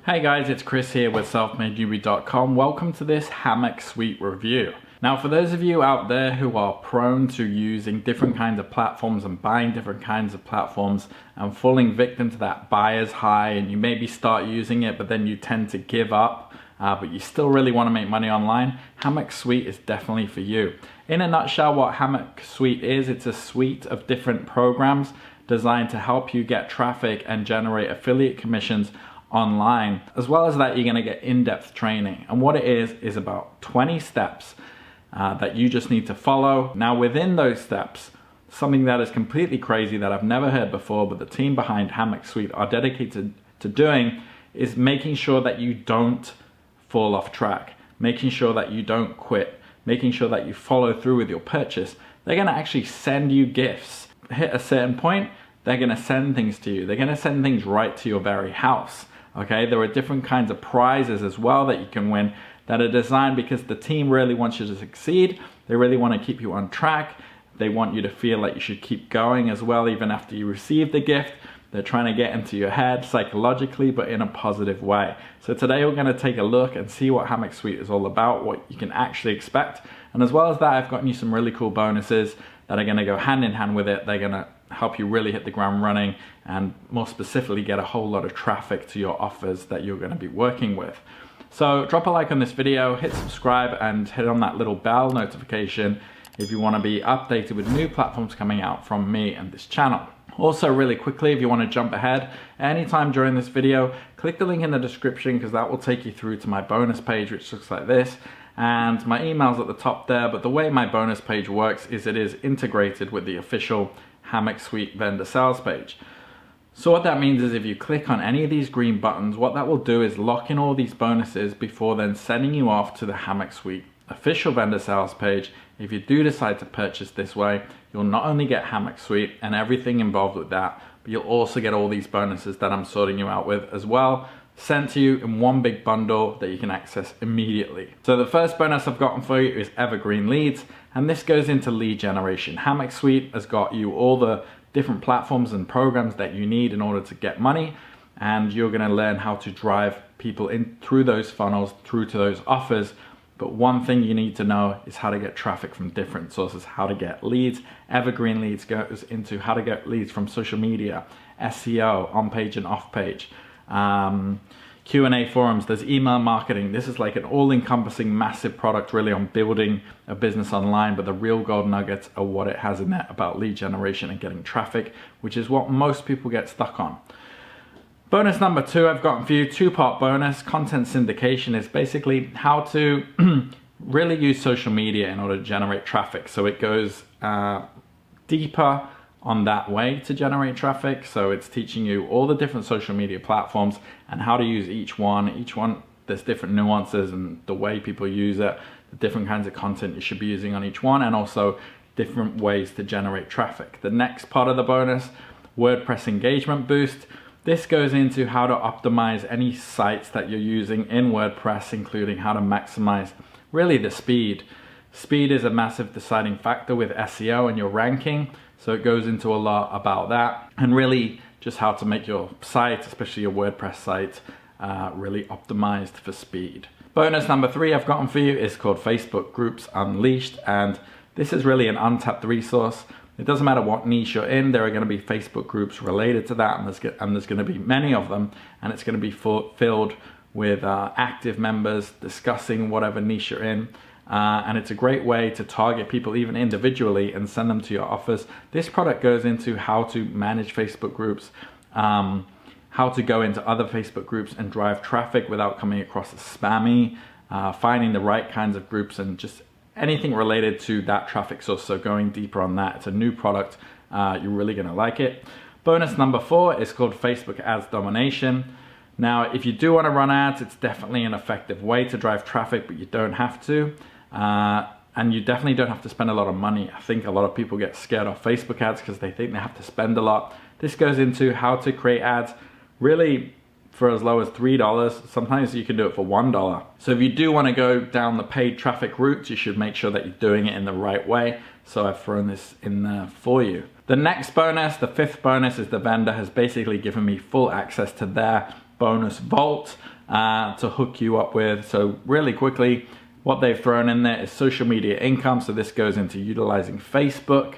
Hey guys, it's Chris here with selfmadenewbie.com. Welcome to this Hammock Suite review. Now for those of you out there who are prone to using different kinds of platforms and buying different kinds of platforms and falling victim to that buyer's high, and you maybe start using it but then you tend to give up, but you still really want to make money online, Hammock Suite is definitely for you. In a nutshell, what Hammock Suite is, it's a suite of different programs designed to help you get traffic and generate affiliate commissions online. As well as that, you're going to get in-depth training, and what it is about 20 steps that you just need to follow. Now within those steps, something that is completely crazy that I've never heard before, but the team behind Hammock Suite are dedicated to doing, is making sure that you don't fall off track, making sure that you don't quit, making sure that you follow through with your purchase. They're going to actually send you gifts. Hit a certain point, they're going to send things to you. They're going to send things right to your very house. Okay, there are different kinds of prizes as well that you can win that are designed because the team really wants you to succeed. They really want to keep you on track. They want you to feel like you should keep going as well even after you receive the gift. They're trying to get into your head psychologically, but in a positive way. So today we're going to take a look and see what Hammock Suite is all about, what you can actually expect. And as well as that, I've gotten you some really cool bonuses that are going to go hand in hand with it. They're going to help you really hit the ground running and more specifically get a whole lot of traffic to your offers that you're going to be working with. So drop a like on this video, hit subscribe, and hit on that little bell notification if you want to be updated with new platforms coming out from me and this channel. Also, really quickly, if you want to jump ahead anytime during this video, click the link in the description because that will take you through to my bonus page, which looks like this. And my email's at the top there, but the way my bonus page works is it is integrated with the official Hammock Suite vendor sales page. So what that means is if you click on any of these green buttons, what that will do is lock in all these bonuses before then sending you off to the Hammock Suite official vendor sales page. If you do decide to purchase this way, you'll not only get Hammock Suite and everything involved with that, but you'll also get all these bonuses that I'm sorting you out with as well, sent to you in one big bundle that you can access immediately. So the first bonus I've gotten for you is evergreen leads, and this goes into lead generation. Hammock Suite has got you all the different platforms and programs that you need in order to get money, and you're going to learn how to drive people in through those funnels, through to those offers. But one thing you need to know is how to get traffic from different sources, how to get leads. Evergreen leads goes into how to get leads from social media, SEO, on-page and off-page, Q&A forums, there's email marketing. This is like an all-encompassing massive product really on building a business online, but the real gold nuggets are what it has in there about lead generation and getting traffic, which is what most people get stuck on. Bonus number 2 I've gotten for you, 2-part bonus. Content syndication is basically how to really use social media in order to generate traffic. So it goes deeper on that way to generate traffic. So it's teaching you all the different social media platforms and how to use each one. Each one, there's different nuances and the way people use it, the different kinds of content you should be using on each one, and also different ways to generate traffic. The next part of the bonus, WordPress engagement boost. This goes into how to optimize any sites that you're using in WordPress, including how to maximize really the speed. Speed is a massive deciding factor with SEO and your ranking. So it goes into a lot about that and really just how to make your site, especially your WordPress site, really optimized for speed. Bonus number 3 I've gotten for you is called Facebook Groups Unleashed, and this is really an untapped resource. It doesn't matter what niche you're in, there are going to be Facebook groups related to that, and there's going to be many of them, and it's going to be filled with active members discussing whatever niche you're in. And it's a great way to target people even individually and send them to your offers. This product goes into how to manage Facebook groups, how to go into other Facebook groups and drive traffic without coming across as spammy, finding the right kinds of groups, and just anything related to that traffic source. So going deeper on that, it's a new product. You're really going to like it. Bonus number 4 is called Facebook Ads Domination. Now, if you do want to run ads, it's definitely an effective way to drive traffic, but you don't have to. And you definitely don't have to spend a lot of money. I think a lot of people get scared off Facebook ads because they think they have to spend a lot. This goes into how to create ads really for as low as $3. Sometimes you can do it for $1. So if you do want to go down the paid traffic route, you should make sure that you're doing it in the right way. So I've thrown this in there for you. The next bonus, the 5th bonus, is the vendor has basically given me full access to their bonus vault to hook you up with. So really quickly, what they've thrown in there is social media income. So this goes into utilizing Facebook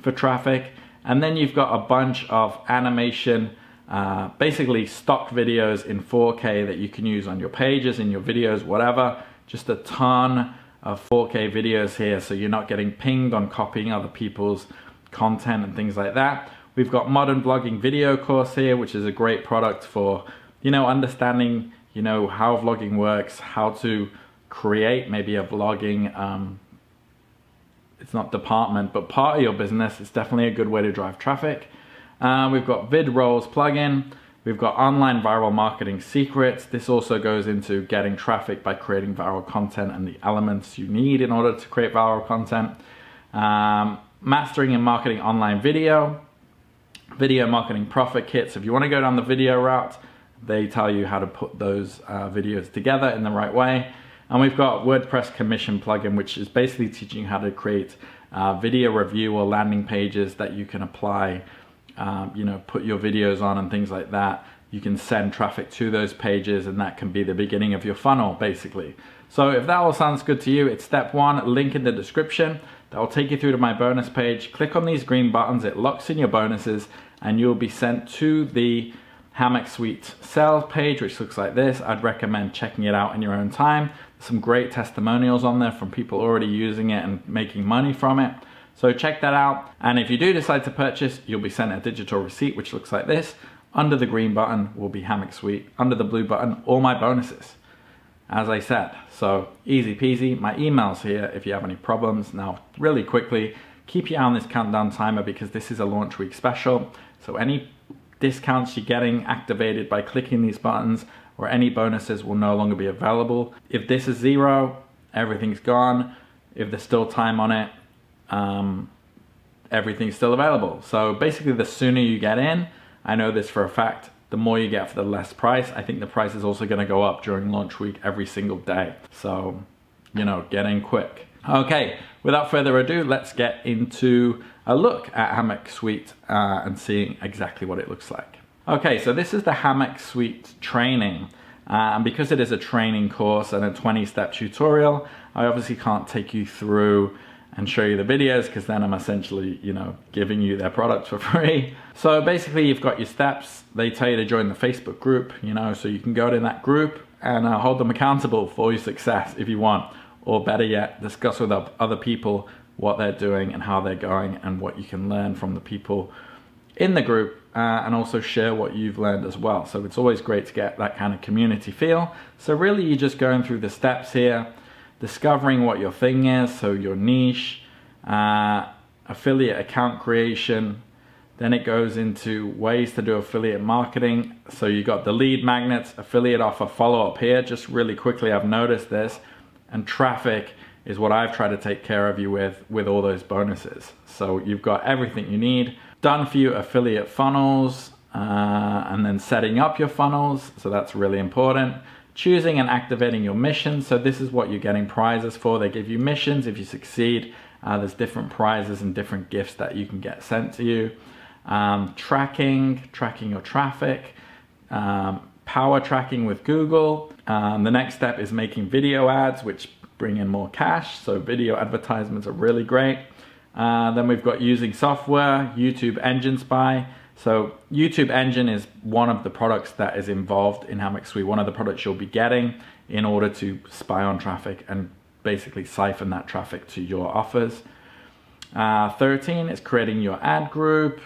for traffic. And then you've got a bunch of animation, basically stock videos in 4K that you can use on your pages, in your videos, whatever. Just a ton of 4K videos here, so you're not getting pinged on copying other people's content and things like that. We've got modern vlogging video course here, which is a great product for, understanding, how vlogging works, how to create maybe a vlogging, it's not department, but part of your business. It's definitely a good way to drive traffic. We've got VidRolls plugin. We've got online viral marketing secrets. This also goes into getting traffic by creating viral content and the elements you need in order to create viral content. Mastering and marketing online video marketing profit kits. If you want to go down the video route, they tell you how to put those videos together in the right way. And we've got WordPress commission plugin, which is basically teaching you how to create video review or landing pages that you can apply, put your videos on and things like that. You can send traffic to those pages, and that can be the beginning of your funnel, basically. So if that all sounds good to you, it's step 1, link in the description. That will take you through to my bonus page. Click on these green buttons, it locks in your bonuses, and you'll be sent to the Hammock Suite sales page, which looks like this. I'd recommend checking it out in your own time. There's some great testimonials on there from people already using it and making money from it. So check that out. And if you do decide to purchase, you'll be sent a digital receipt, which looks like this. Under the green button will be Hammock Suite. Under the blue button, all my bonuses, as I said. So easy peasy. My email's here if you have any problems. Now, really quickly, keep your eye on this countdown timer because this is a launch week special. So any discounts you're getting activated by clicking these buttons or any bonuses will no longer be available. If this is 0, everything's gone. If there's still time on it, everything's still available. So basically, the sooner you get in, I know this for a fact, the more you get for the less price. I think the price is also going to go up during launch week every single day. So, get in quick. Okay, without further ado, let's get into a look at Hammock Suite and seeing exactly what it looks like. Okay, so this is the Hammock Suite training. And because it is a training course and a 20-step tutorial, I obviously can't take you through and show you the videos because then I'm essentially, giving you their product for free. So basically you've got your steps. They tell you to join the Facebook group, so you can go to that group and hold them accountable for your success if you want. Or better yet, discuss with other people what they're doing and how they're going and what you can learn from the people in the group and also share what you've learned as well. So it's always great to get that kind of community feel. So really you're just going through the steps here, discovering what your thing is, so your niche, affiliate account creation. Then it goes into ways to do affiliate marketing. So you got the lead magnets, affiliate offer, follow up here. Just really quickly, I've noticed this. And traffic is what I've tried to take care of you with all those bonuses. So you've got everything you need. Done for you affiliate funnels, and then setting up your funnels. So that's really important. Choosing and activating your missions. So this is what you're getting prizes for. They give you missions. If you succeed, there's different prizes and different gifts that you can get sent to you. Tracking your traffic. Power tracking with Google. The next step is making video ads, which bring in more cash. So video advertisements are really great. Then we've got using software, YouTube Engine Spy. So YouTube Engine is one of the products that is involved in Hammock Suite, one of the products you'll be getting in order to spy on traffic and basically siphon that traffic to your offers. 13 is creating your ad group,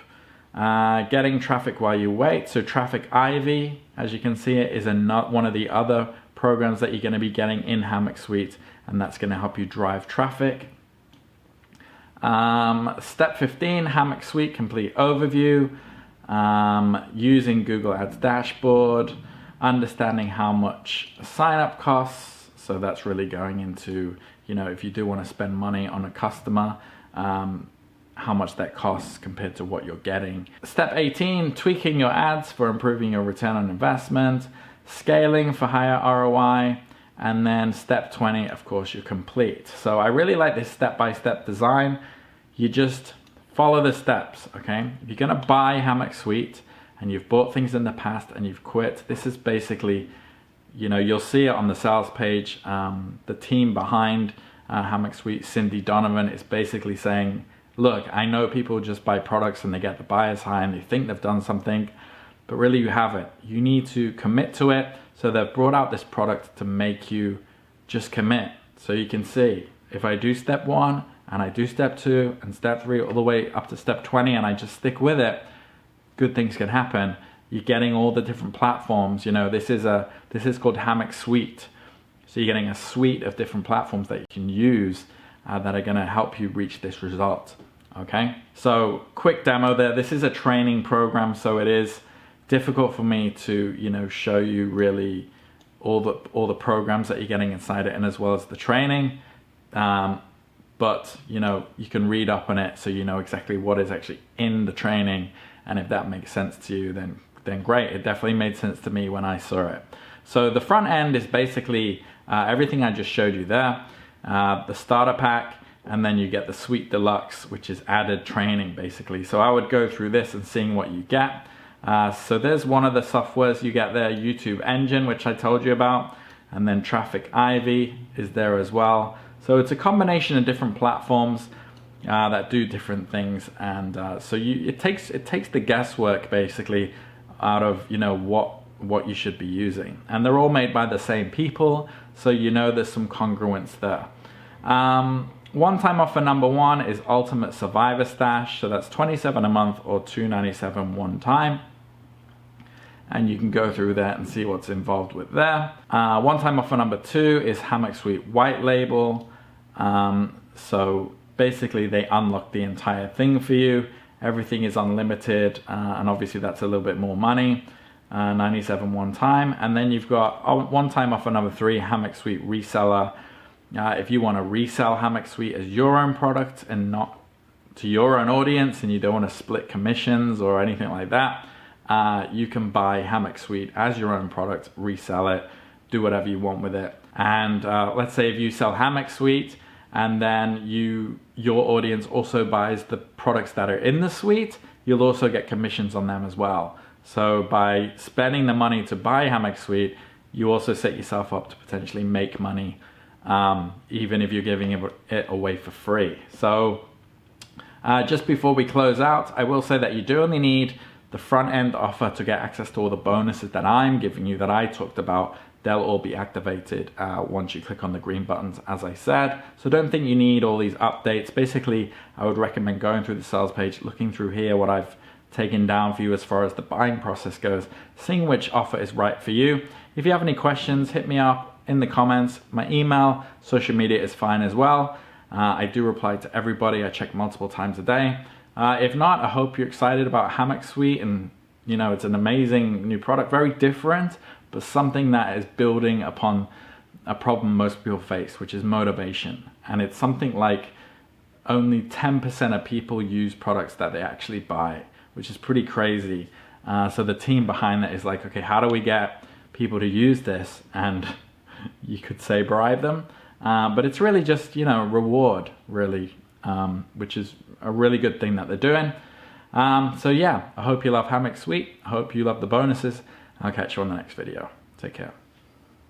getting traffic while you wait. So Traffic Ivy, as you can see, it is one of the other programs that you're going to be getting in Hammock Suite, and that's going to help you drive traffic. Step 15, Hammock Suite Complete Overview. Using Google Ads Dashboard, understanding how much sign up costs. So that's really going into, if you do want to spend money on a customer, how much that costs compared to what you're getting. Step 18, tweaking your ads for improving your return on investment, scaling for higher ROI, and then step 20, of course, you're complete. So I really like this step-by-step design. You just follow the steps, okay? If you're gonna buy Hammock Suite and you've bought things in the past and you've quit, this is basically, you know, you'll see it on the sales page. The team behind Hammock Suite, Cindy Donovan, is basically saying, look, I know people just buy products and they get the buyer's high and they think they've done something, but really you haven't. You need to commit to it. So they've brought out this product to make you just commit. So you can see, if I do step 1 and I do step 2 and step 3 all the way up to step 20 and I just stick with it, good things can happen. You're getting all the different platforms. You know, this is called Hammock Suite. So you're getting a suite of different platforms that you can use that are gonna help you reach this result, okay? So quick demo there. This is a training program, so it is difficult for me to, you know, show you really all the programs that you're getting inside it, and as well as the training. But, you know, you can read up on it so you know exactly what is actually in the training, and if that makes sense to you, then great. It definitely made sense to me when I saw it. So the front end is basically everything I just showed you there, the starter pack, and then you get the Suite Deluxe, which is added training basically. So I would go through this and seeing what you get. So there's one of the softwares you get there, YouTube Engine, which I told you about, and then Traffic Ivy is there as well. So it's a combination of different platforms that do different things, and so it takes the guesswork basically out of, you know, what you should be using, and they're all made by the same people, so you know there's some congruence there. One-time offer number 1 is Ultimate Survivor Stash, so that's $27 a month or $297 one time, and you can go through that and see what's involved with there. One-time offer number 2 is Hammock Suite White Label. So basically they unlock the entire thing for you. Everything is unlimited, and obviously that's a little bit more money. 97 one time, and then you've got one-time offer number 3, Hammock Suite Reseller. If you want to resell Hammock Suite as your own product and not to your own audience, and you don't want to split commissions or anything like that, you can buy Hammock Suite as your own product, resell it, do whatever you want with it. And let's say if you sell Hammock Suite and then your audience also buys the products that are in the suite, you'll also get commissions on them as well. So by spending the money to buy Hammock Suite, you also set yourself up to potentially make money, even if you're giving it away for free. So just before we close out, I will say that you do only need the front end offer to get access to all the bonuses that I'm giving you, that I talked about. They'll all be activated once you click on the green buttons, as I said. So don't think you need all these updates. Basically, I would recommend going through the sales page, looking through here what I've taken down for you as far as the buying process goes, seeing which offer is right for you. If you have any questions, hit me up in the comments. My email, social media is fine as well. I do reply to everybody. I check multiple times a day. If not, I hope you're excited about Hammock Suite, and you know, it's an amazing new product, very different, but something that is building upon a problem most people face, which is motivation. And it's something like only 10% of people use products that they actually buy, which is pretty crazy. So the team behind that is like, okay, how do we get people to use this? And you could say bribe them, but it's really just, you know, reward, really, which is a really good thing that they're doing. So yeah, I hope you love Hammock Suite. I hope you love the bonuses. I'll catch you on the next video. Take care.